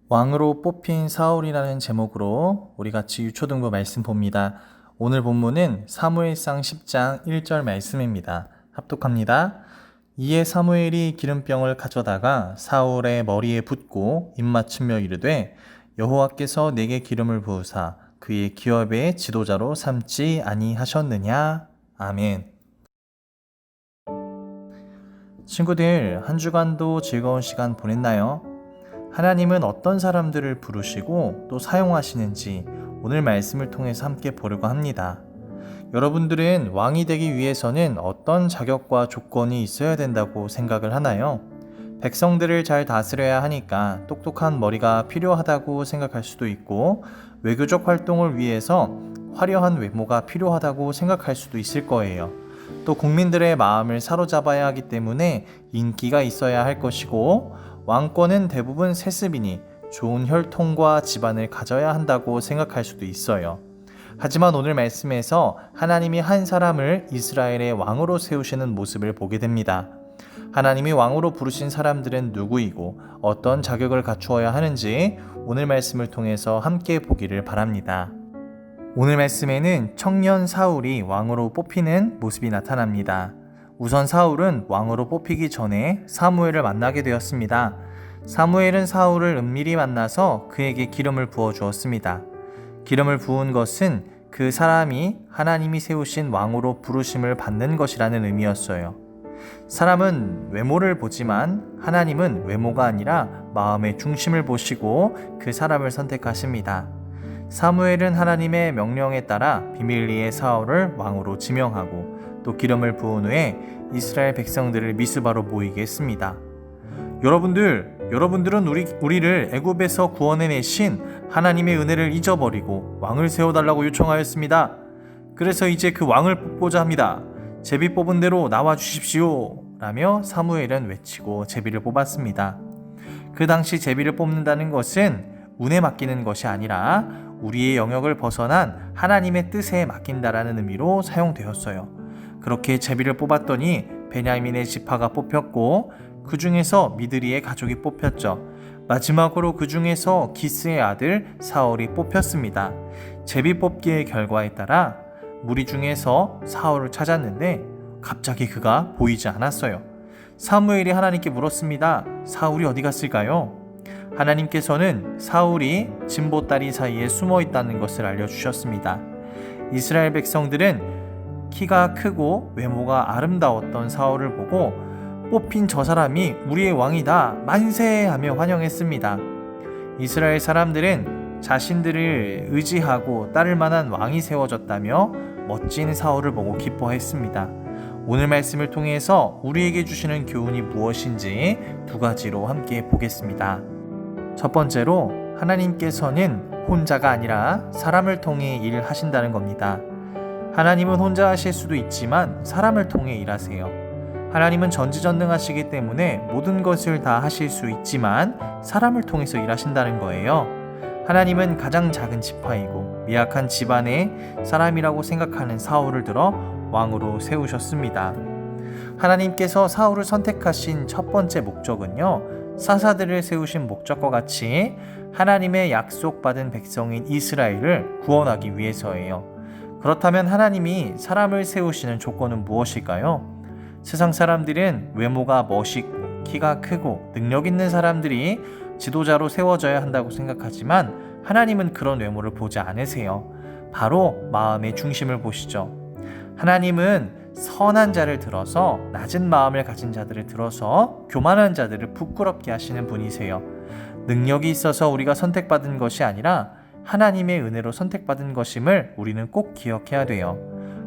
왕으로 뽑힌 사울이라는 제목으로 우리 같이 유초등부 말씀 봅니다. 오늘 본문은 사무엘상 10장 1절 말씀입니다. 합독합니다. 이에 사무엘이 기름병을 가져다가 사울의 머리에 붓고 입맞추며 이르되 여호와께서 내게 기름을 부으사 그의 기업의 지도자로 삼지 아니하셨느냐? 아멘. 친구들, 한 주간도 즐거운 시간 보냈나요? 하나님은 어떤 사람들을 부르시고 또 사용하시는지 오늘 말씀을 통해서 함께 보려고 합니다. 여러분들은 왕이 되기 위해서는 어떤 자격과 조건이 있어야 된다고 생각을 하나요? 백성들을 잘 다스려야 하니까 똑똑한 머리가 필요하다고 생각할 수도 있고, 외교적 활동을 위해서 화려한 외모가 필요하다고 생각할 수도 있을 거예요. 또 국민들의 마음을 사로잡아야 하기 때문에 인기가 있어야 할 것이고, 왕권은 대부분 세습이니 좋은 혈통과 집안을 가져야 한다고 생각할 수도 있어요. 하지만 오늘 말씀에서 하나님이 한 사람을 이스라엘의 왕으로 세우시는 모습을 보게 됩니다. 하나님이 왕으로 부르신 사람들은 누구이고 어떤 자격을 갖추어야 하는지 오늘 말씀을 통해서 함께 보기를 바랍니다. 오늘 말씀에는 청년 사울이 왕으로 뽑히는 모습이 나타납니다. 우선 사울은 왕으로 뽑히기 전에 사무엘을 만나게 되었습니다. 사무엘은 사울을 은밀히 만나서 그에게 기름을 부어 주었습니다. 기름을 부은 것은 그 사람이 하나님이 세우신 왕으로 부르심을 받는 것이라는 의미였어요. 사람은 외모를 보지만 하나님은 외모가 아니라 마음의 중심을 보시고 그 사람을 선택하십니다. 사무엘은 하나님의 명령에 따라 비밀리에 사울을 왕으로 지명하고 또 기름을 부은 후에 이스라엘 백성들을 미스바로 모이게 했습니다. 여러분들은 우리를 애굽에서 구원해내신 하나님의 은혜를 잊어버리고 왕을 세워달라고 요청하였습니다. 그래서 이제 그 왕을 뽑고자 합니다. 제비 뽑은 대로 나와 주십시오. 라며 사무엘은 외치고 제비를 뽑았습니다. 그 당시 제비를 뽑는다는 것은 운에 맡기는 것이 아니라 우리의 영역을 벗어난 하나님의 뜻에 맡긴다라는 의미로 사용되었어요. 그렇게 제비를 뽑았더니 베냐민의 지파가 뽑혔고 그 중에서 미드리의 가족이 뽑혔죠. 마지막으로 그 중에서 기스의 아들 사울이 뽑혔습니다. 제비 뽑기의 결과에 따라 무리 중에서 사울을 찾았는데 갑자기 그가 보이지 않았어요. 사무엘이 하나님께 물었습니다. 사울이 어디 갔을까요? 하나님께서는 사울이 진보다리 사이에 숨어 있다는 것을 알려주셨습니다. 이스라엘 백성들은 키가 크고 외모가 아름다웠던 사울을 보고 뽑힌 저 사람이 우리의 왕이다 만세하며 환영했습니다. 이스라엘 사람들은 자신들을 의지하고 따를 만한 왕이 세워졌다며 멋진 사울을 보고 기뻐했습니다. 오늘 말씀을 통해서 우리에게 주시는 교훈이 무엇인지 두 가지로 함께 보겠습니다. 첫 번째로 하나님께서는 혼자가 아니라 사람을 통해 일을 하신다는 겁니다. 하나님은 혼자 하실 수도 있지만 사람을 통해 일하세요. 하나님은 전지전능하시기 때문에 모든 것을 다 하실 수 있지만 사람을 통해서 일하신다는 거예요. 하나님은 가장 작은 지파이고 미약한 집안의 사람이라고 생각하는 사울을 들어 왕으로 세우셨습니다. 하나님께서 사울을 선택하신 첫 번째 목적은요, 사사들을 세우신 목적과 같이 하나님의 약속받은 백성인 이스라엘을 구원하기 위해서예요. 그렇다면 하나님이 사람을 세우시는 조건은 무엇일까요? 세상 사람들은 외모가 멋있고 키가 크고 능력 있는 사람들이 지도자로 세워져야 한다고 생각하지만 하나님은 그런 외모를 보지 않으세요. 바로 마음의 중심을 보시죠. 하나님은 선한 자를 들어서 낮은 마음을 가진 자들을 들어서 교만한 자들을 부끄럽게 하시는 분이세요. 능력이 있어서 우리가 선택받은 것이 아니라 하나님의 은혜로 선택받은 것임을 우리는 꼭 기억해야 돼요.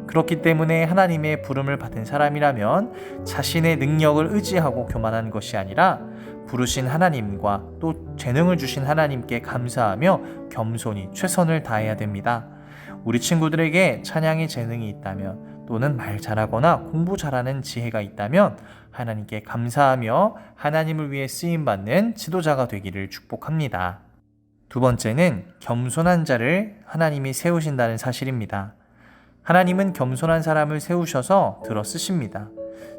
그렇기 때문에 하나님의 부름을 받은 사람이라면 자신의 능력을 의지하고 교만한 것이 아니라 부르신 하나님과 또 재능을 주신 하나님께 감사하며 겸손히 최선을 다해야 됩니다. 우리 친구들에게 찬양의 재능이 있다면 또는 말 잘하거나 공부 잘하는 지혜가 있다면 하나님께 감사하며 하나님을 위해 쓰임받는 지도자가 되기를 축복합니다. 두 번째는 겸손한 자를 하나님이 세우신다는 사실입니다. 하나님은 겸손한 사람을 세우셔서 들어 쓰십니다.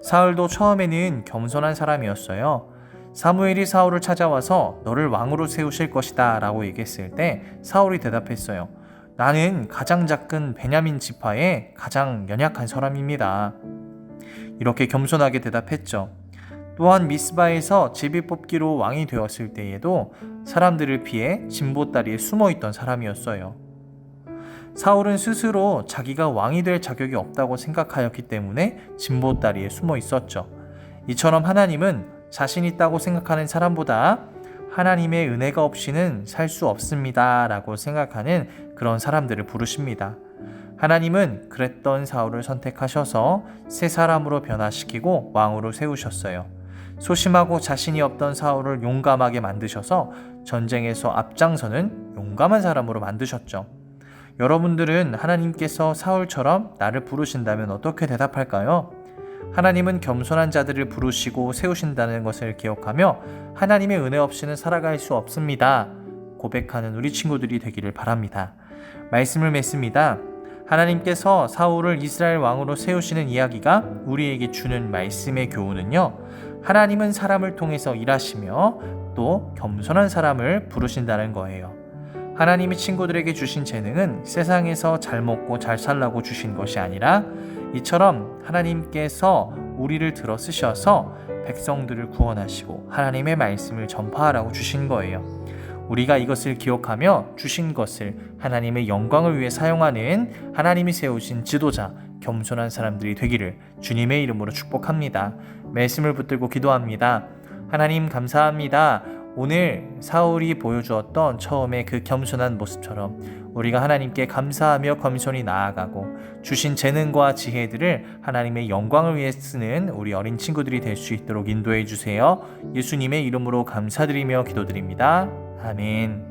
사울도 처음에는 겸손한 사람이었어요. 사무엘이 사울을 찾아와서 너를 왕으로 세우실 것이다 라고 얘기했을 때 사울이 대답했어요. 나는 가장 작은 베냐민 지파의 가장 연약한 사람입니다. 이렇게 겸손하게 대답했죠. 또한 미스바에서 제비 뽑기로 왕이 되었을 때에도 사람들을 피해 진보다리에 숨어있던 사람이었어요. 사울은 스스로 자기가 왕이 될 자격이 없다고 생각하였기 때문에 진보다리에 숨어 있었죠. 이처럼 하나님은 자신 있다고 생각하는 사람보다 하나님의 은혜가 없이는 살 수 없습니다 라고 생각하는 그런 사람들을 부르십니다. 하나님은 그랬던 사울을 선택하셔서 새 사람으로 변화시키고 왕으로 세우셨어요. 소심하고 자신이 없던 사울을 용감하게 만드셔서 전쟁에서 앞장서는 용감한 사람으로 만드셨죠. 여러분들은 하나님께서 사울처럼 나를 부르신다면 어떻게 대답할까요? 하나님은 겸손한 자들을 부르시고 세우신다는 것을 기억하며 하나님의 은혜 없이는 살아갈 수 없습니다. 고백하는 우리 친구들이 되기를 바랍니다. 말씀을 맺습니다. 하나님께서 사울을 이스라엘 왕으로 세우시는 이야기가 우리에게 주는 말씀의 교훈은요. 하나님은 사람을 통해서 일하시며 또 겸손한 사람을 부르신다는 거예요. 하나님이 친구들에게 주신 재능은 세상에서 잘 먹고 잘 살라고 주신 것이 아니라 이처럼 하나님께서 우리를 들어 쓰셔서 백성들을 구원하시고 하나님의 말씀을 전파하라고 주신 거예요. 우리가 이것을 기억하며 주신 것을 하나님의 영광을 위해 사용하는 하나님이 세우신 지도자, 겸손한 사람들이 되기를 주님의 이름으로 축복합니다. 말씀을 붙들고 기도합니다. 하나님 감사합니다. 오늘 사울이 보여주었던 처음에 그 겸손한 모습처럼 우리가 하나님께 감사하며 겸손히 나아가고 주신 재능과 지혜들을 하나님의 영광을 위해 쓰는 우리 어린 친구들이 될 수 있도록 인도해 주세요. 예수님의 이름으로 감사드리며 기도드립니다. 아멘.